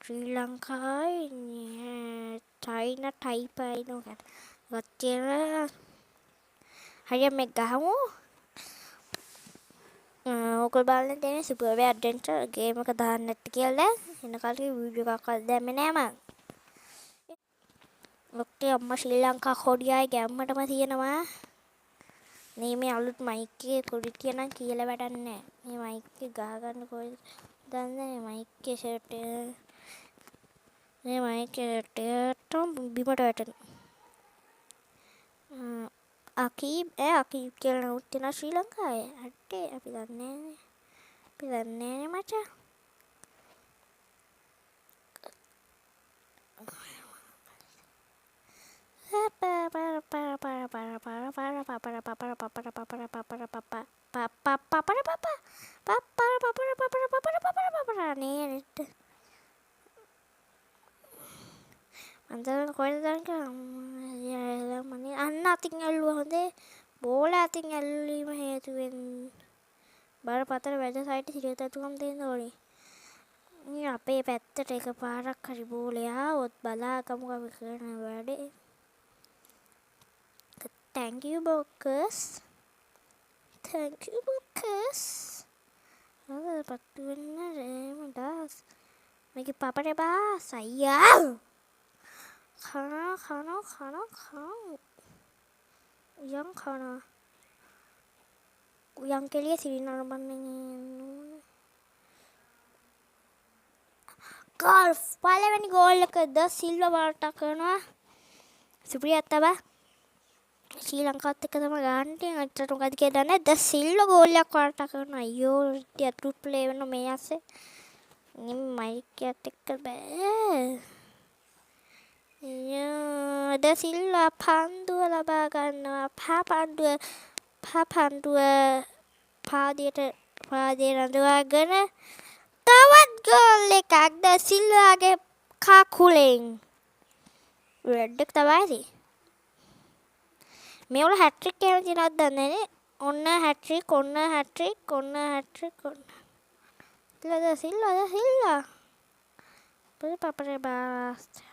ශ්‍රී ලංකාවේ චයිනා ටයිපයි නෝකට වච්චේන හරිය මේ ගහමු ඕකල් බලන්න තියෙන සුපර් වේ ඇඩ්වෙන්චර් ගේම් එක දාන්න නැට්ට කියලා එන කලින් වීඩියෝ එකක් දැම්මේ නෑ මං. ඔක්ටේ අම්මා ශ්‍රී ලංකා කොඩියයි ගැම්මටම තියෙනවා. මේ අලුත් මයික් එකේ කොඩි තියනම් කියලා වැඩක් නෑ. මේ මයික් එක ගහ ගන්න කොහෙද දන්නේ මයික් එකේ ෂර්ට් මේ මයික් එකට බිමට වැටෙනවා. අකීබ් කියලා නෝත් තියෙනවා ශ්‍රී ලංකාවේ. අට්ටේ අපි දන්නේ නෑනේ. අපි දන්නේ නෑනේ මචං. අන්තර කොහෙද දාන්නේ මනේ අන්න අතින් ඇල්ලුවා හොඳේ බෝල අතින් ඇල්ලීම හේතුවෙන් බරපතල වැද සයිට් සිරතතුකම් තියෙන්න ඕනේ. මේ අපේ පැත්තට එකපාරක් හරි බෝලේ ආවොත් බලාගමු අපි කරන වැඩේ. Thank you bokkers. Thank you bokkers. අද පත්තු වෙන්න රේම දාස්. මේකේ පපරේ බාස් අයියා. කන yang yang කෙලිය සිරිනර බන්නේ ගෝල් පළවෙනි ගෝල් එක ද සිල්වා බාට කරනවා සුප්‍රියත් තබා ශ්‍රී ලංකාවත් එක්ක තමයි ගන්න තියෙන්නේ අච්චර මොකද කියලා දන්නේ ද සිල්වා ගෝල් එකක් වාට කරනවා අයියෝ ටික ප්ලේ වෙන මේ ඇස්සේ නිම් මයික් එකත් එක්ක බෑ ද සිල්වා පන්දුව ලබා ගන්නවා පන්දුව පාදයේ රඳවාගෙන තවත් ගෝල් එකක් ද සිල්වාගේ කකුලෙන් රෙඩ් එක තමයි මේවල හැට්‍රික් කියන දිනක් දන්නේ නේ ඔන්න හැට්‍රික් ද සිල්වා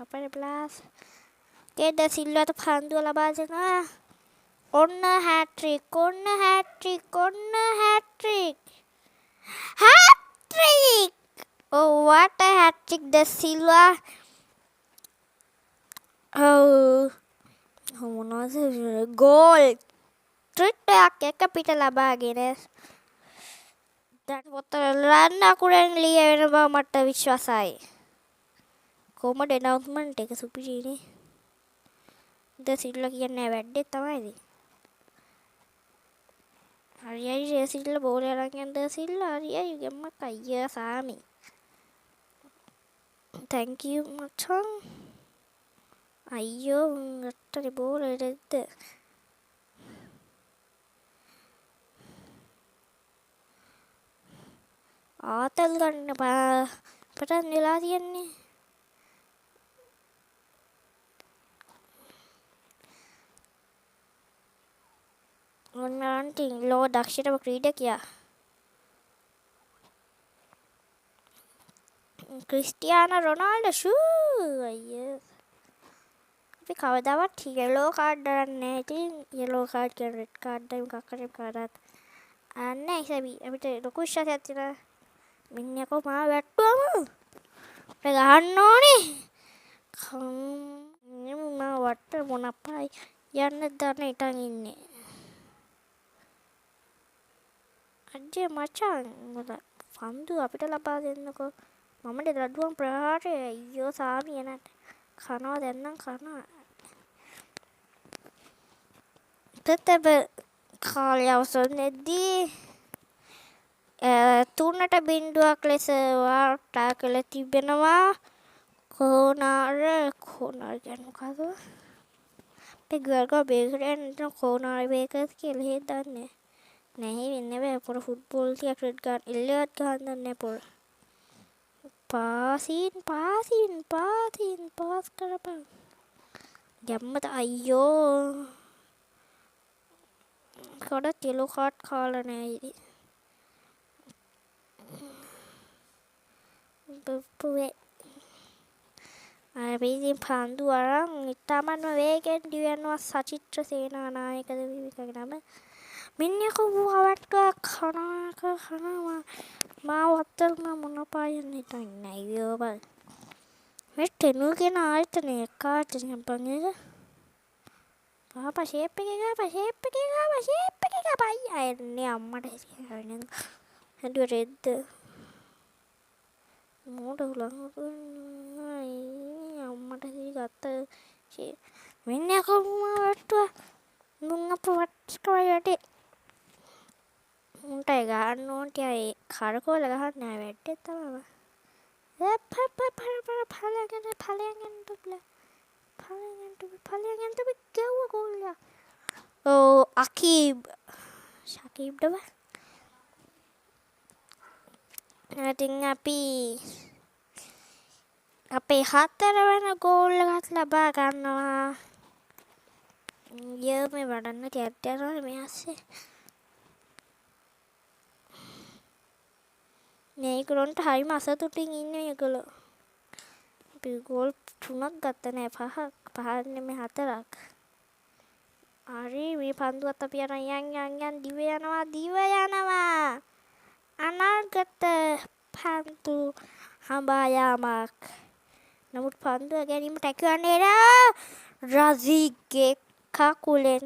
අපේ බ්ලාස් කේද සිල්වාට පන්දුව ලබා දෙනවා ඔන්න හැට්‍රික් oh what a hat trick the Silva මොනවද ගෝල් ට්‍රිට් එකක් පිට ලබාගෙන දැන් පොතේ රන් අකුරෙන් ලියවෙන බව මට විශ්වාසයි කොහමද announcement එක සුපිරිනේ ද සිල්වා කියන්නේ වැඩේ තමයි හරියයි සිල්වා බෝලේ අරන් යන ද සිල්වා හරියයි ගම්මක් අයියා සාමි thank you මචං අයියෝ අට්ටරි බෝලේ දෙද්ද ආතල් ගන්න පටන් වෙලා තියන්නේ ඔන්න ආන්ටි ලෝ දක්ෂිතම ක්‍රීඩකයා ක්‍රිස්ටියානෝ රොනාල්ඩෝ ෂූ අයියෝ අපි කවදාවත් යෙලෝ කාඩ් දරන්නේ ඉතින් යෙලෝ කාඩ් කියන රෙඩ් කාඩ් එකක් කරේ කාඩත් අන්න ඒසබි අපිට ලොකු විශ්වාසයක් තියෙනවා මිනිහකෝ මාව වැට්ටුවම අපිට ගහන්න ඕනේ මම වට මොන අපයි යන්න දන්න ඉතින් ඉන්නේ අජේ මචං පන්දු අපිට ලබා දෙන්නකෝ මම දඩුවම් ප්‍රහාරය අයියෝ සාමි එනට කනවා දැන්නම් කනවා තෙතබ කාලය අවසන්ෙද්දී 3-0 ලෙස වාර්තා කළ තිබෙනවා කොනාර කියන්නේ මොකද අපේ ගර්ගෝ බේකරයන් කොනාර බේකර්ස් කියලා හේ දන්නේ නැහැ වෙන්නේ බෑ පොර ෆුට්බෝල් ටික රෙඩ් ගන්න එල්ලවත් ගහන්න දන්නේ පොර පාස් කරපන් ගැම්මත අයියෝ කොඩ යෙලෝ කාඩ් කාලා නෑ ඉතින් බපුවේ අපි ඉතින් පන්දු අරන් ඉතාමත්ම වේගෙන් දිවෙනවා සචිත්‍ර සේනානායකද විවිකගේ නම. මිනිහකෝ වවට්ටුවක් කනවා මාව අත්තල්ම මොන පායන් හිටන්නේ අයියෝ බල. මේ ටෙනු කියන ආයතනය කාට සම්පන්නේද? පාපා ෂේප් එකේ ගාපා අයන්නේ අම්මට හිතන්නේ. හඳු රෙද්ද මෝඩ උලන් අම්මට ගත්ත මෙන්න කොහොමද මුං අප වට්ටුවයි යටේ උන්ට ගන්න ඕන්ට ඒ කරකෝල ගහන්න නෑ වැට්ටේ තමයි. ඵලයන් ගැව්ව ගෝල්ලා. ඕ අකීබ් ශකීබ්ද බා. ඉතින් අපි අපේ 4 වෙනි ගෝල් එකත් ලබා ගන්නවා. ය මේ වඩන්න තියත් යනවා මේ ඇස්සේ. මේගොල්ලන්ට හරිම අසතුටින් ඉන්නේ ඒගොල්ලෝ. අපි ගෝල් 3ක් ගත්ත නෑ 5ක් නෙමෙයි 4ක්. හරි මේ පන්දුවත් අපි යන් දිව යනවා. අනාගත පන්දු හඹා යාමක්. නමුත් පන්දුව ගැනීමට හැකිවන්නේ නෑ. රසීගේ කකුලෙන්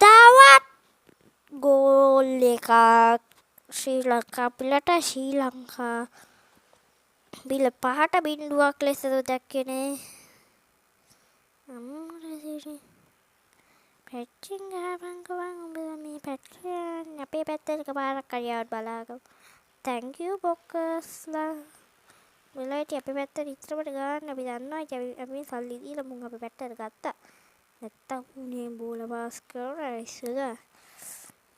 තවත් ගෝල් එකක්. ශ්‍රී ලංකා පිලට ශ්‍රී ලංකා බිල 5-0ක් ලෙස දැක්කේ පැච්චින් ගහපන්කවන් උඹ මේ පැට්ටන් අපේ පැත්තට එකපාරක් කරියාවට බලාගමු. thank you බොක්කස්ලා. මෙලයිට අපේ පැත්තට ඉතරමට ගන්න අපි දන්නවා අපි සල්ලි දීලා මුන් අපේ පැත්තට ගත්තා. නැත්තම් උනේ බෝල පාස් කරලා ඉස්සලා.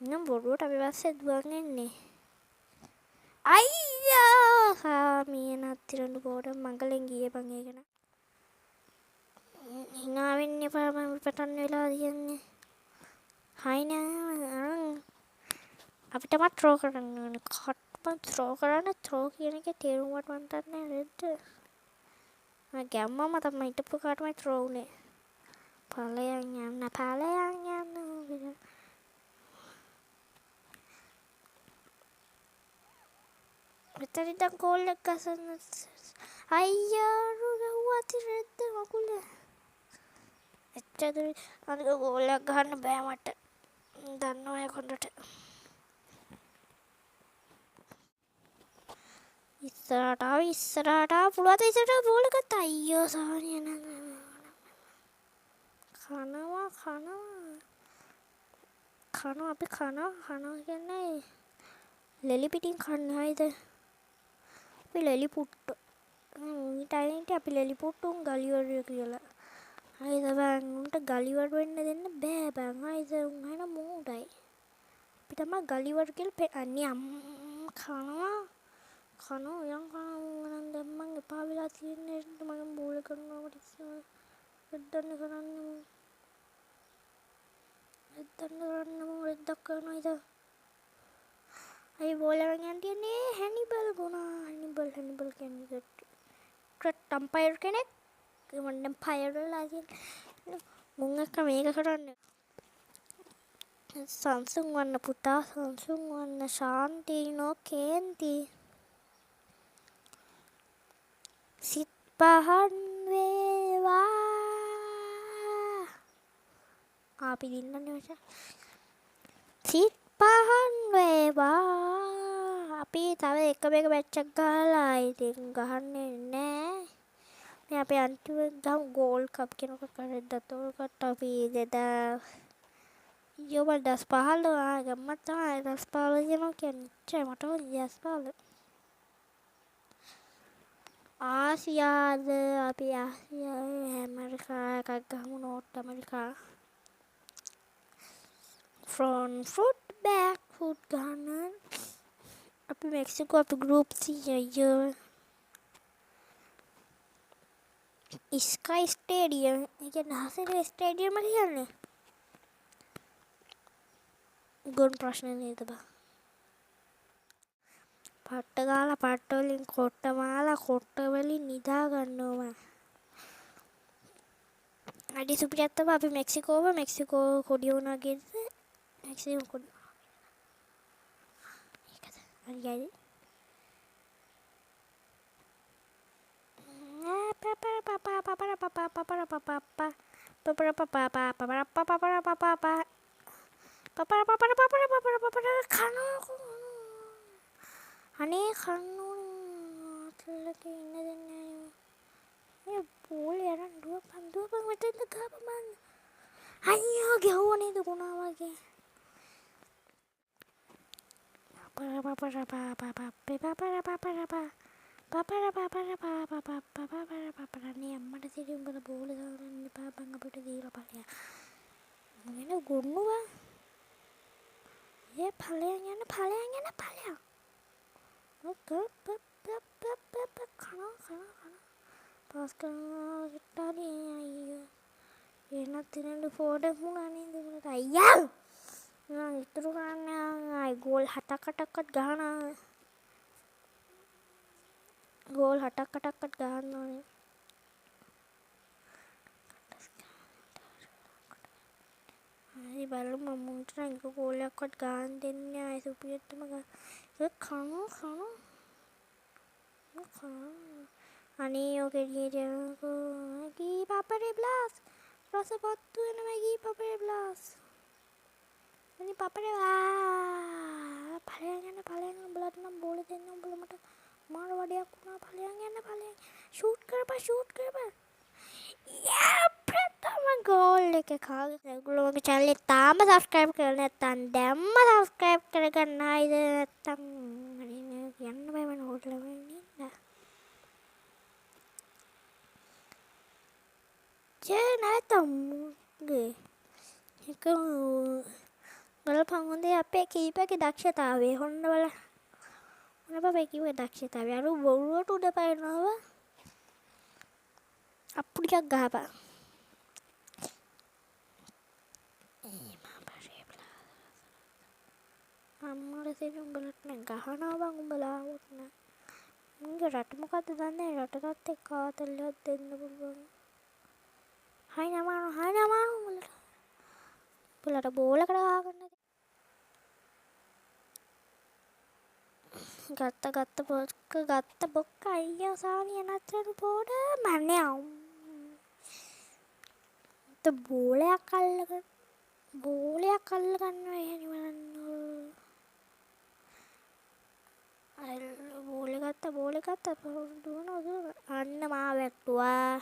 නම් බොරුවට අපි පස්සේ දුවන් එන්නේ. අයියා මේ නත්තිරඬු පොඩ මංගලෙන් ගියේ බං ඒක න. hina වෙන්න එපා මම පටන් වෙලා තියන්නේ. හයි නෑ අපිටම ත්‍රෝ කරන්න ඕනේ. කට්පන් ත්‍රෝ කරන්න ත්‍රෝ කියන එකේ තේරුමක් වන්ටත් නෑ රෙද්ද. මම ගැම්මම තමයි හිටපු කාටමයි ත්‍රෝ උනේ. ඵලයන් යන්න මෙතන ඉඳන් කෝල් එක ගසන්න. අයියා රුගුවා තිරෙද්ද මකුල. එච්චර අනික ගෝල් එක ගන්න බෑ මට. දන්නවා ඒ කොන්දට. ඉස්සරහට පුළුවන් ඉස්සරහට බෝල් එක ගත්තා. අයියෝ සානිය නං. කනවා අපි කනවා කියන්නේ ලෙලි පිටින් කන්නේ හයිද? අපි ලෙලි පුට්ටු. ඊට අපි ලෙලි පුට්ටුන් ගලිවරු කියලා. හයිද බං උන්ට ගලිවරු වෙන්න දෙන්න බෑ බං. හයිද උන් හන මූඩයි. අපි තමයි ගලිවරු කියලා පෙන්නන්නේ. කනවා යම් කනවා දැම්මන් එපා වෙලා තියෙන්නේ මම බෝල කරනකොට ඉස්සර රෙද්දන්න කරන්නේ රෙද්දක් කරනවා ඉතින් අයි බෝල වගේ යන්නේ හැනිබල් ගුණා හැනිබල් කියන්නේ ක්‍රිකට් අම්පයර් කෙනෙක් මම අම්පයර් වෙලා තියෙන්නේ මුන් එක්ක මේක කරන්නේ සංසුන් වන්න පුතා සංසුන් වන්න ශාන්තිනෝ කේන්ති සිත් පහන් වේවා අපි දින්නන්නේ මචං සිත් පහන් වේවා අපි තව එක බැච් එකක් ගහලා ඉතින් ගහන්නේ නැහැ මේ අපේ අන්තිම ගම් ගෝල් කප් කෙනෙක් කරද්දත් උකට අපි 2015 ගම්මත් තමයි 2015 කියන්නේ මට ඕනේ 2015 ආසියාද අපි ආසියාවේ ඇමරිකා එකක් ගහමු not America front foot back foot ගන්න අපි මෙක්සිකෝ අපි group C අයියෝ ස්කයි ස්ටේඩියම් එක නහසේ ස්ටේඩියම් එක කියන්නේ ගොන් ප්‍රශ්න නේද බා පට්ට ගාලා පට්ට වලින් කොට්ට මාලා කොට්ට වලින් නිදා ගන්නවා. අඩි සුපිරියත් තමයි අපි මෙක්සිකෝ කොඩිය වුණා කියද මෙක්සිකෝ කොඩිය ඒකද හරියයි අනේ කන්නෝ අතලක ඉන්න දෙන්නේ අයියෝ පොලේ අරන් දුවපන් මෙතෙන්ද ගහපන් අයියෝ ගැහුවා නේද ගුණා වගේ නේ අම්මට සිරි උඹලා බෝලේ දාන්න එපා බං අපිට දීලා ඵලයන් මොන ගොන්නවා ඒ ඵලයන් යන කන පාස් කරනවා ගිට්ටානේ අයියෝ එනත් තිරෙන්න ෆෝඩක් වුණා නේද උඹලට අයියා මම ඉතුරු කරන්නේ ආයි ගෝල් 7-8ක්වත් ගහනවා ගෝල් 7-8ක්වත් ගහන්න ඕනේ අයි බලමු මුන්ට නම් එක ගෝලයක්වත් ගහන්න දෙන්නේ නැහැ අයි සුපිරියටම ඒක කන අනේ ඔකේ ගියනකෝ ගී පපරේ බ්ලාස් රසපත්තු වෙනවා ගී පපරේ බ්ලාස් අනේ පපරේ ඵලයන් උඹලට නම් බෝලේ දෙන්න උඹලා මට මාර වඩයක් වුණා ඵලයන් ෂූට් කරපන් යා ප්‍රථම ගෝල් එක කාගේ ඒගොල්ලෝ මගේ channel එක තාම subscribe කරලා නැත්නම් දැම්ම subscribe කරගන්න ආයිද නැත්නම් අනේ කියන්න බෑ මම හොටල වෙන්නේ නැත්තම් ඒක බලපන් හොඳේ අපේ කීපකේ දක්ෂතාවය හොන්න බලන්න මොන බබේ කිව්වේ දක්ෂතාවය අර බොරුවට උඩ පයින්නවා අප්පුඩියක් ගහපන් අම්මලා සෙන් උඹලට නම් ගහනවා බං උඹලා આવොත් නෑ මුන්ගේ රට මොකද්ද දන්නේ රටකත් එක්ක ආතල්ලයක් දෙන්න පුළුවන් හයි නමානු උඹලට බෝලකට ගත්ත බොක්ක අයියෝ සානිය නතරට පොඩ මන්නේ බෝලයක් අල්ලගන්න එහෙනි බලන්න බෝලේ ගත්ත දුවනවා අන්න මාව වැට්ටුවා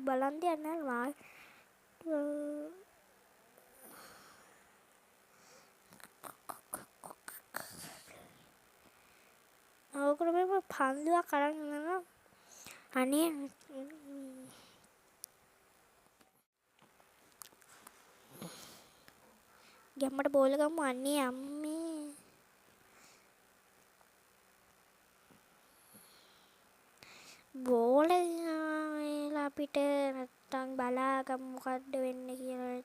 බලන් දියන්න මාව ඕකට මේ පන්දුවක් අරන් යනවා අනේ ගැම්මට බෝල ගමු අන්නේ අම්මේ බෝල එලා අපිට නැත්තම් බලාගමු මොකද්ද වෙන්නේ කියලා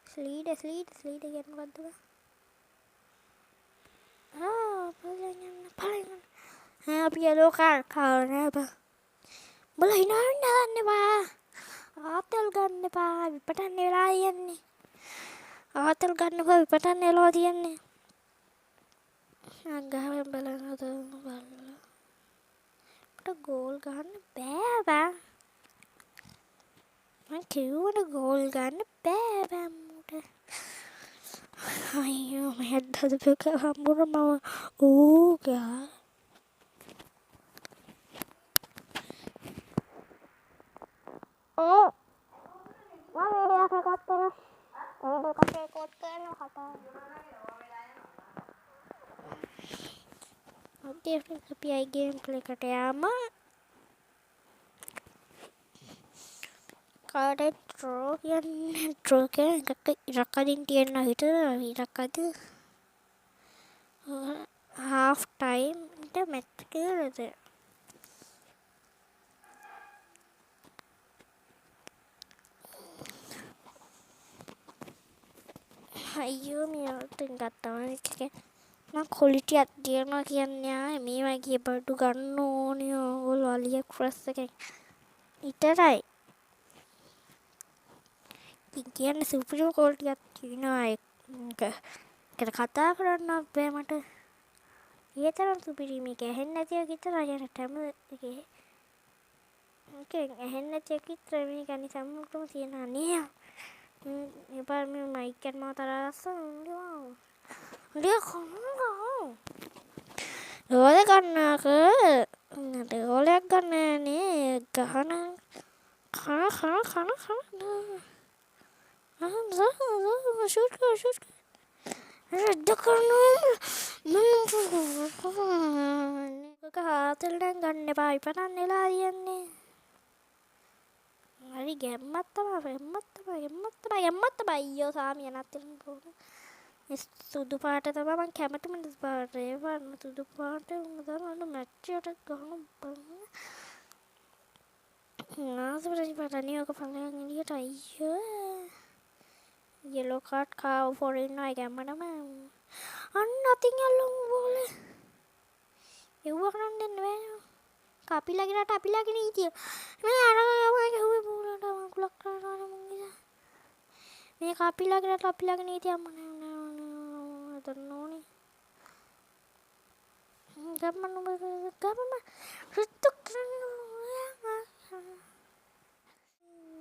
ස්ලීඩ් කියන්නේ මොකද්ද පලයන් අපි යලෝ කාර් නෑ බා බල හිනාන්න ගන්න එපා ආතල් ගන්න එපා විපටන්න වෙලා යන්නේ ආතල් ගන්න එපා විපටන්න වෙලා තියන්නේ අග්ගාවෙන් බලනද බලලා අපිට ගෝල් ගන්න බෑ බා මං කිව්වනේ ගෝල් ගන්න බෑ බම්මුට අයියෝ මම හදපු හම්බුනම ගා මම කපේ කොත් කරනවා කතා ඔතේ අපි අයි ගේම් ප්ලේ එකට යාම කාඩේ ඩ්‍රෝ කියන්නේ එකක් ඉරකදින් තියෙන හිට ඉරකද half time ට මැච් කරද අයියෝ මෙයාට ගත්තා එකේ මම ක්වොලිටියක් තියනවා කියන්නේ ආයේ මේ වගේ බඩු ගන්න ඕනේ ඕගොල්ලෝ AliExpress එකෙන් විතරයි. ඉතින් කියන්නේ සුපිරිම ක්වොලිටියක් තියෙනවා ඒකට කතා කරන්න බෑ මට. ඒ තරම් සුපිරි මේක ඇහෙන්නේ නැති එක විතරයි යන ටැම එකේ. මේක ඇහෙන්නේ නැති එක විතර මේක අනිත් සම්මුඛම තියෙනවා නේ. එපා මේ මයික් එක මත තරස්සන රෝල ගන්නක රෝලයක් ගන්නනේ ගහන කන ෂූට් හාතල්ටෙන් ගන්න එපා ඉපටන් වෙලා තියන්නේ. හරි ගැම්මක් තමයි අයියෝ සාමිය නැත්තෙන් පොඩ සුදු පාට තමයි මම කැමතිම පාට ඒ වන්න සුදු පාට උඹ මැච් එකට ගහන බලන්න ආසපරි පාටනේ ඔක පල්ලෙන් එළියට අයියෝ yellow card කාව ෆොරින් නයි ගැම්මනම අන්න අතින් යල්ලු බෝලේ එව්ව කරන්න දෙන්න බෑ කපිලාගෙනට අපිලාගෙන ඉතිය මේ අර ගමගේ හුවේ බෝලට මකුලක් කරනවා මං මේ කපිලාගෙන ඉතිය අම්මනේ දන්නෝනේ ගම්මන රිට්ටු කරනවා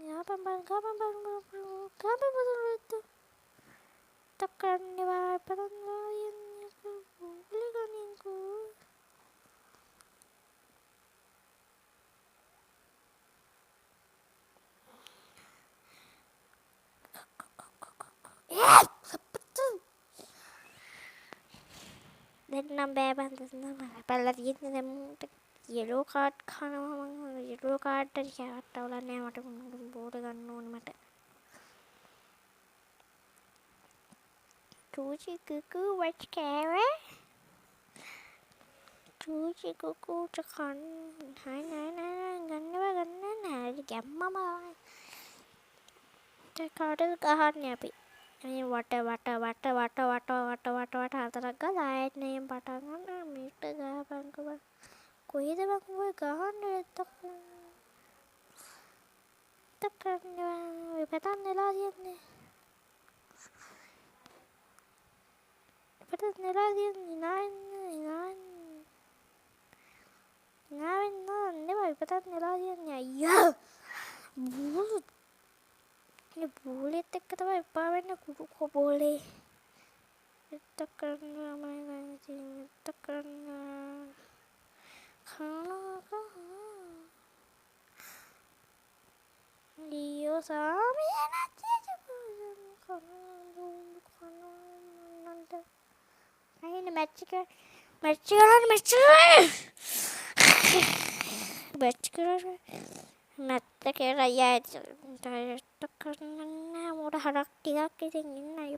යාපම්බන් රිට්ටු තක්කන්නේ වා පරන්නා යන්නේ බෝලේ ගනින්කෝ දෙන්නම් බෑ බන්දන්න පැල්ලා තියෙන්නේ දැන් yellow card කනවා මම yellow card එක කෑවට්ටවලා නෑ මට බෝඩ ගන්න ඕනේ මට චූචි කුකු what කෑවේ චූචි කුකු චකන් නෑ ගන්න නෑ ගැම්මම කාටද ගහන්නේ අපි මේ වට හතරක් ගාලා ආයෙත් නේ පටන් ගන්න මේකට ගහපන්කෝ බං කොහෙද බං ඔය ගහන්නේ තක්කන්නේ පටන් නෙලා තියන්නේ නෙමෙයි පටන් නෙලා තියන්නේ අයියා බෝලෙත් එක්ක තමයි එපා වෙන්නේ කුඩු කොබෝලේ එතක කරනවා මම ගන්නේ එතක කරනවා ලියෝ සාමිය නැති අයින මැච් කරන්නේ නැත්ත කියලා අයියා ටයර් එක කරන්න මොඩ හරක් ටිකක් ඉතින් ඉන්නයි